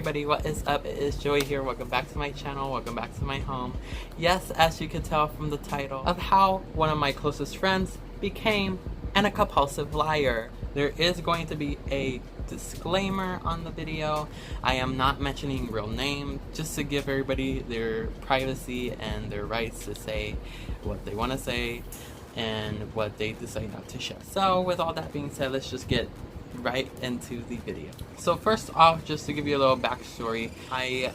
everybody, what is up? It is Joey here. Welcome back to my channel. Welcome back to my home. Yes, as you can tell from the title of how one of my closest friends became a compulsive liar. There is going to be a disclaimer on the video. I am not mentioning real names, just to give everybody their privacy and their rights to say what they want to say and what they decide not to share. So with all that being said, let's just get right into the video. So first off, just to give you a little backstory, I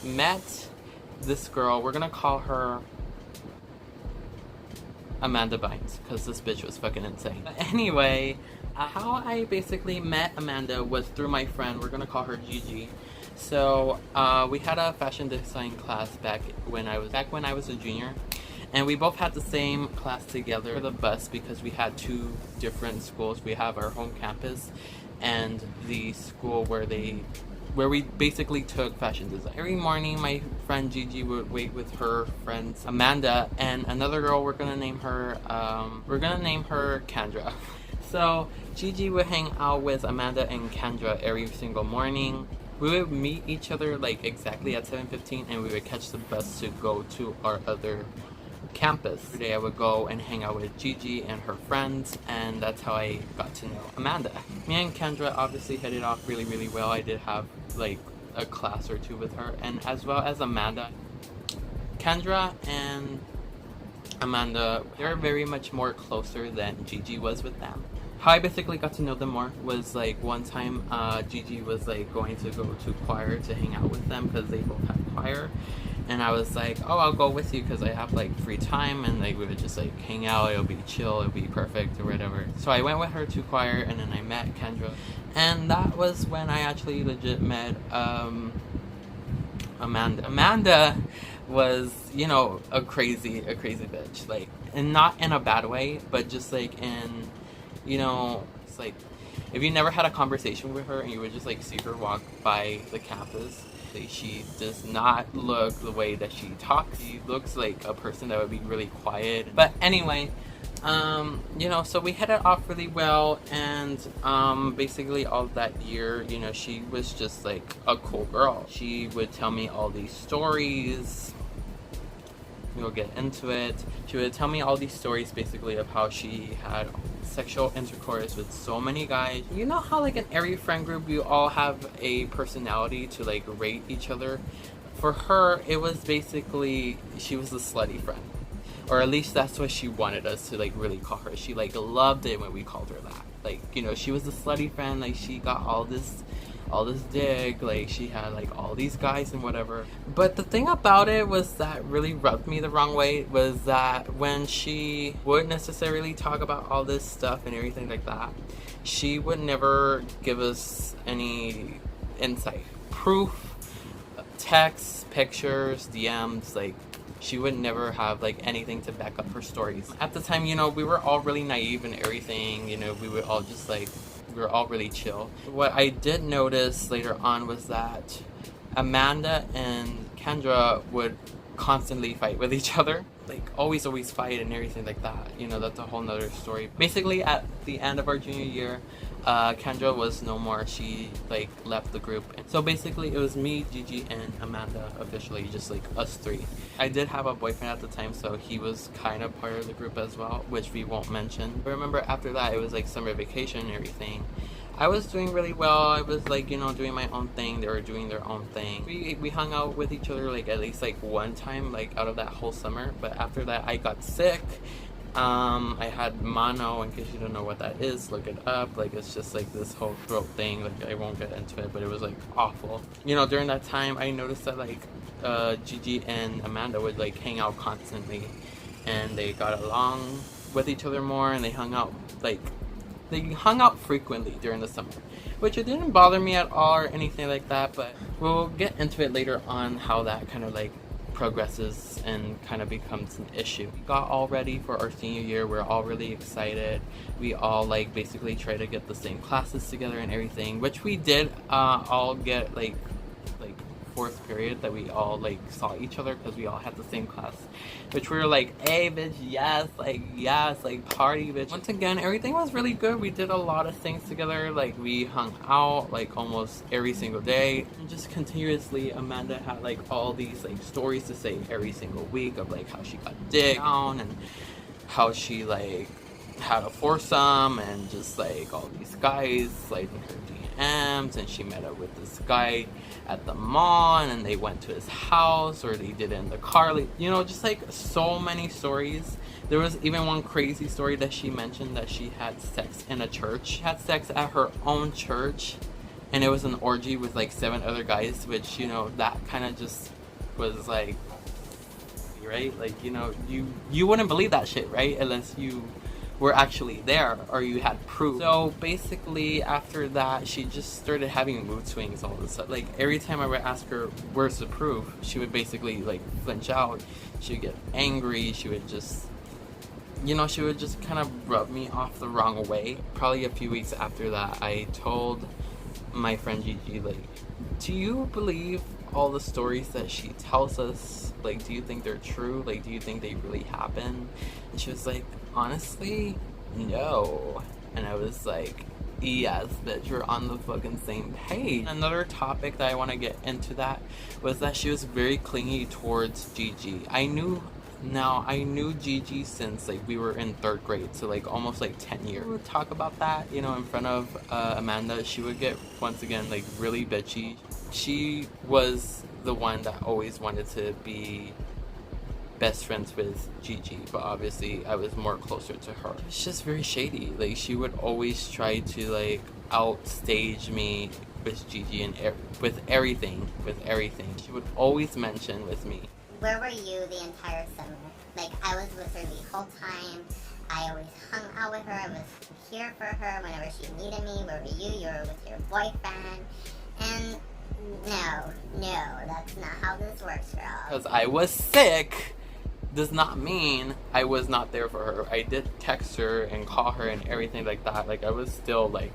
met this girl. We're gonna call her Amanda Bynes because this bitch was fucking insane. But anyway, how I basically met Amanda was through my friend. We're gonna call her Gigi. So we had a fashion design class back when I was a junior, and we both had the same class together for the bus because we had two different schools. We have our home campus and the school where we basically took fashion design. Every morning my friend Gigi would wait with her friends Amanda and another girl. We're gonna name her Kendra. So Gigi would hang out with Amanda and Kendra every single morning. We would meet each other like exactly at 7:15 and we would catch the bus to go to our other campus. Every day I would go and hang out with Gigi and her friends, and that's how I got to know Amanda. Me and Kendra obviously hit it off really, really well. I did have like a class or two with her, and as well as Amanda. Kendra and Amanda, they're very much more closer than Gigi was with them. How I basically got to know them more was like one time Gigi was like going to go to choir to hang out with them because they both had choir, and I was like, oh, I'll go with you because I have like free time and like we would just like hang out, it'll be chill, it'll be perfect or whatever. So I went with her to choir and then I met Kendra, and that was when I actually legit met Amanda. Amanda was, you know, a crazy bitch, like, and not in a bad way, but just like in, you know, it's like if you never had a conversation with her and you would just like see her walk by the campus, she does not look the way that she talks. She looks like a person that would be really quiet. But anyway, you know, so we hit it off really well, and basically all that year, you know, she was just like a cool girl. She would tell me all these stories. We'll get into it. She would tell me all these stories basically of how she had sexual intercourse with so many guys. You know how like in every friend group you all have a personality to like rate each other? For her, it was basically, she was the slutty friend. Or at least that's what she wanted us to like really call her. She like loved it when we called her that. Like, you know, she was the slutty friend, like she got all this dick, like she had like all these guys and whatever. But the thing about it was that really rubbed me the wrong way was that when she wouldn't necessarily talk about all this stuff and everything like that, she would never give us any insight, proof, texts, pictures, DMs. Like she would never have like anything to back up her stories. At the time, you know, we were all really naive and everything, you know, we would all just like, we were all really chill. What I did notice later on was that Amanda and Kendra would constantly fight with each other. Like always fight and everything like that. You know, that's a whole nother story. Basically at the end of our junior year, Kendra was no more. She like left the group. And so basically it was me, Gigi, and Amanda, officially just like us three. I did have a boyfriend at the time, so he was kind of part of the group as well, which we won't mention. But remember after that, it was like summer vacation and everything. I was doing really well. I was like, you know, doing my own thing. They were doing their own thing. We hung out with each other like at least like one time like out of that whole summer. But after that I got sick. I had mono. In case you don't know what that is, look it up. Like it's just like this whole throat thing. Like I won't get into it, but it was like awful. You know, during that time I noticed that like Gigi and Amanda would like hang out constantly, and they got along with each other more, and they hung out frequently during the summer, which it didn't bother me at all or anything like that. But we'll get into it later on how that kind of like progresses and kind of becomes an issue. We got all ready for our senior year. We're all really excited. We all like basically try to get the same classes together and everything, which we did all get like fourth period that we all like saw each other because we all had the same class, which we were like, hey bitch, yes, like party bitch. Once again, everything was really good. We did a lot of things together. Like we hung out like almost every single day, and just continuously Amanda had like all these like stories to say every single week of like how she got digged down and how she like had a foursome and just like all these guys sliding her DMs, and she met up with this guy at the mall and they went to his house, or they did it in the car, like, you know, just like so many stories. There was even one crazy story that she mentioned, that she had sex in a church. She had sex at her own church, and it was an orgy with like 7 other guys, which, you know, that kind of just was like, right, like, you know, you wouldn't believe that shit, right, unless you were actually there or you had proof. So basically after that, she just started having mood swings all of a sudden. Like every time I would ask her where's the proof, she would basically like flinch out. She would get angry. She would just, you know, she would just kind of rub me off the wrong way. Probably a few weeks after that, I told my friend Gigi, like, do you believe all the stories that she tells us? Like, do you think they're true? Like, do you think they really happen? And she was like, honestly, no. And I was like, yes, bitch, you're on the fucking same page. Another topic that I want to get into that was that she was very clingy towards Gigi. I knew Gigi since like we were in 3rd grade, so like almost like 10 years. We would talk about that, you know, in front of Amanda. She would get, once again, like really bitchy. She was the one that always wanted to be best friends with Gigi, but obviously I was more closer to her. It's just very shady. Like she would always try to like outstage me with Gigi and with everything. She would always mention with me, where were you the entire summer? Like, I was with her the whole time. I always hung out with her. I was here for her whenever she needed me. Where were you? You were with your boyfriend. And no, that's not how this works, girl. Because I was sick does not mean I was not there for her. I did text her and call her and everything like that. Like, I was still like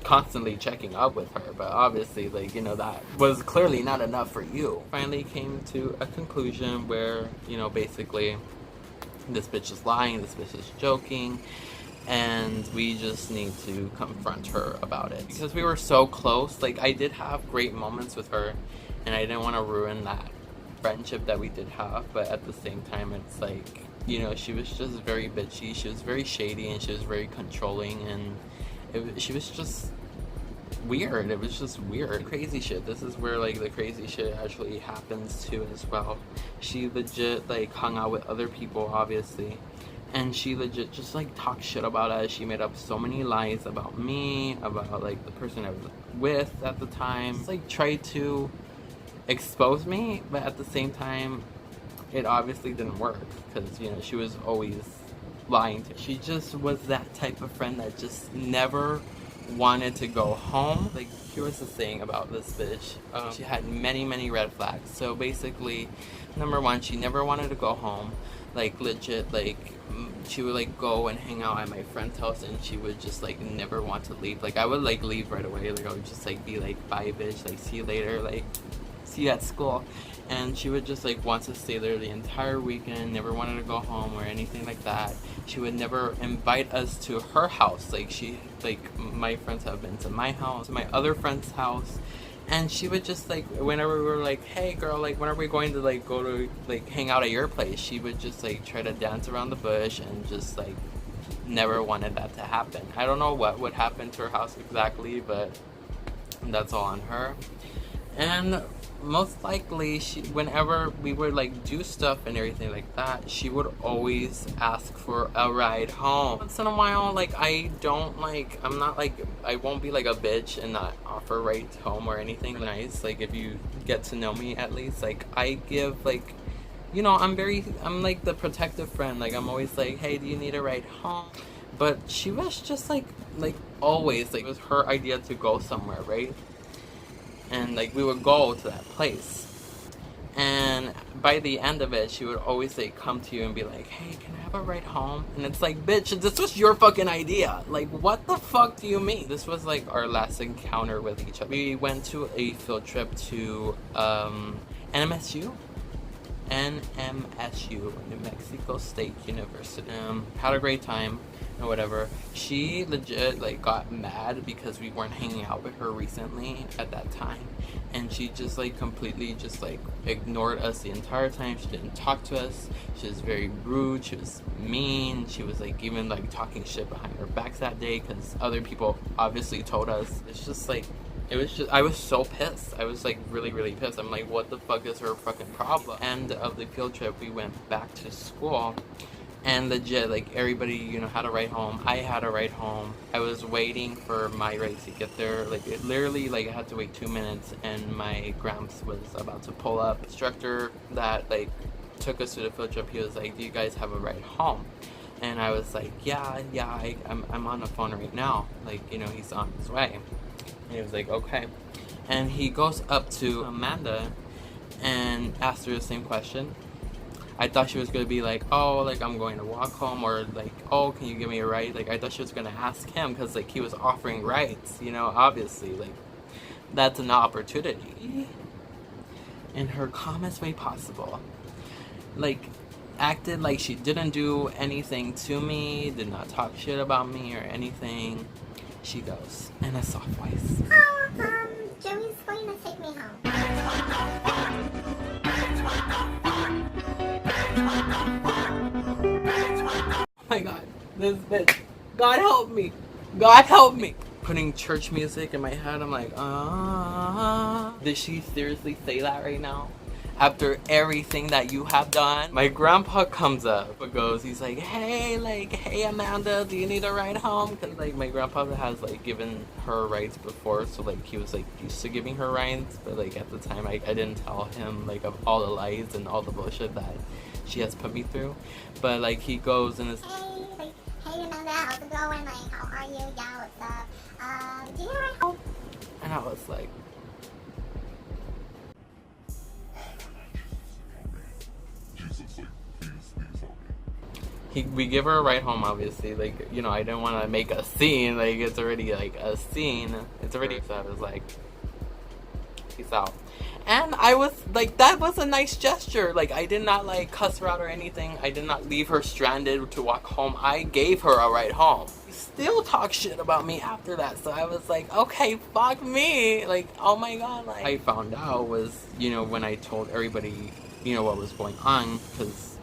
constantly checking up with her, but obviously, like, you know, that was clearly not enough for you. Finally came to a conclusion where, you know, basically this bitch is lying, this bitch is joking, and we just need to confront her about it. Because we were so close, like, I did have great moments with her, and I didn't want to ruin that friendship that we did have, but at the same time, it's like, you know, she was just very bitchy, she was very shady, and she was very controlling, and she was just weird. It was just weird. Crazy shit. This is where like the crazy shit actually happens too as well. She legit like hung out with other people, obviously, and she legit just like talked shit about us. She made up so many lies about me, about like the person I was with at the time. Just like tried to expose me, but at the same time it obviously didn't work, because, you know, she was always lying to me. She just was that type of friend that just never wanted to go home. Like, here was the thing about this bitch. She had many red flags. So basically, number one, she never wanted to go home. Like, legit, like, she would like go and hang out at my friend's house, and she would just like never want to leave. Like, I would like leave right away. Like, I would just like be like, bye bitch, like see you later, like see you at school. And she would just like want to stay there the entire weekend, never wanted to go home or anything like that. She would never invite us to her house. Like, my friends have been to my house, to my other friend's house, and she would just like, whenever we were like, hey girl, like when are we going to like go to like hang out at your place, she would just like try to dance around the bush and just like never wanted that to happen. I don't know what would happen to her house exactly, but that's all on her. And most likely, whenever we would like do stuff and everything like that, she would always ask for a ride home. Once in a while, like, I'm not like, I won't be like a bitch and not offer rides home or anything nice. Like, if you get to know me at least, like, I give like, you know, I'm like the protective friend. Like, I'm always like, hey, do you need a ride home? But she was just like always like, it was her idea to go somewhere, right? And like we would go to that place, And by the end of it, she would always like come to you and be like, hey, can I have a ride home? And it's like, bitch, this was your fucking idea. Like, what the fuck do you mean? This was like our last encounter with each other. We went to a field trip to NMSU, New Mexico State University. Had a great time or whatever. She legit like got mad because we weren't hanging out with her recently at that time, and she just like completely just like ignored us the entire time. She didn't talk to us. She was very rude. She was mean. She was like even like talking shit behind our backs that day because other people obviously told us. It's just like, it was just, I was so pissed. I was like really, really pissed. I'm like, what the fuck is her fucking problem? End of the field trip, we went back to school, and legit, like, everybody, you know, had a ride home. I had a ride home. I was waiting for my ride to get there. Like, it literally, like, I had to wait 2 minutes, and my gramps was about to pull up. Instructor that, like, took us to the field trip, he was like, do you guys have a ride home? And I was like, yeah, I'm on the phone right now. Like, you know, he's on his way. And he was like, okay. And he goes up to Amanda and asks her the same question. I thought she was going to be like, oh, like, I'm going to walk home, or like, oh, can you give me a ride? Like, I thought she was going to ask him because, like, he was offering rides, you know, obviously, like, that's an opportunity. In her calmest way possible, like, acted like she didn't do anything to me, did not talk shit about me or anything. She goes, in a soft voice, Oh, Joey's going to take me home. oh my god, this bitch, God help me, God help me. Putting church music in my head, I'm like, did she seriously say that right now? After everything that you have done? My grandpa comes up and goes, he's like, hey Amanda, do you need a ride home? Because like my grandpa has like given her rides before, so like he was like used to giving her rides, but like at the time I didn't tell him like of all the lies and all the bullshit that she has put me through. But like he goes and is, hey Amanda, how's it going? Like, how are you? Yeah, what's up? Do you need a ride home? and I was like, we give her a ride home, obviously, like, you know, I didn't want to make a scene, like, it's already, like, a scene, it's already, so I was like, peace out. And I was, like, that was a nice gesture, like, I did not, like, cuss her out or anything, I did not leave her stranded to walk home, I gave her a ride home. She still talk shit about me after that, so I was like, okay, fuck me, like, oh my god, like, I found out was, you know, when I told everybody, you know, what was going on, because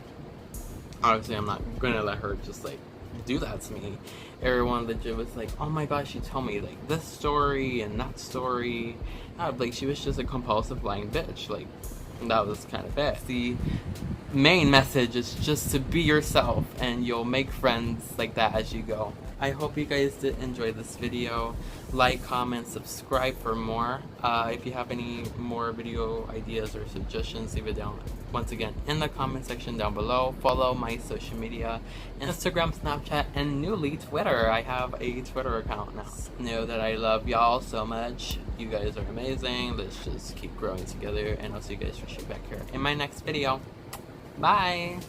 obviously I'm not gonna let her just like do that to me. Everyone legit was like, oh my gosh, she told me like this story and that story. Like she was just a compulsive lying bitch. Like that was kind of it. The main message is just to be yourself and you'll make friends like that as you go. I hope you guys did enjoy this video. Like, comment, subscribe for more. If you have any more video ideas or suggestions, leave it down once again in the comment section down below. Follow my social media, Instagram, Snapchat, and newly Twitter. I have a Twitter account now. Know that I love y'all so much. You guys are amazing. Let's just keep growing together, and I'll see you guys for sure back here in my next video. Bye!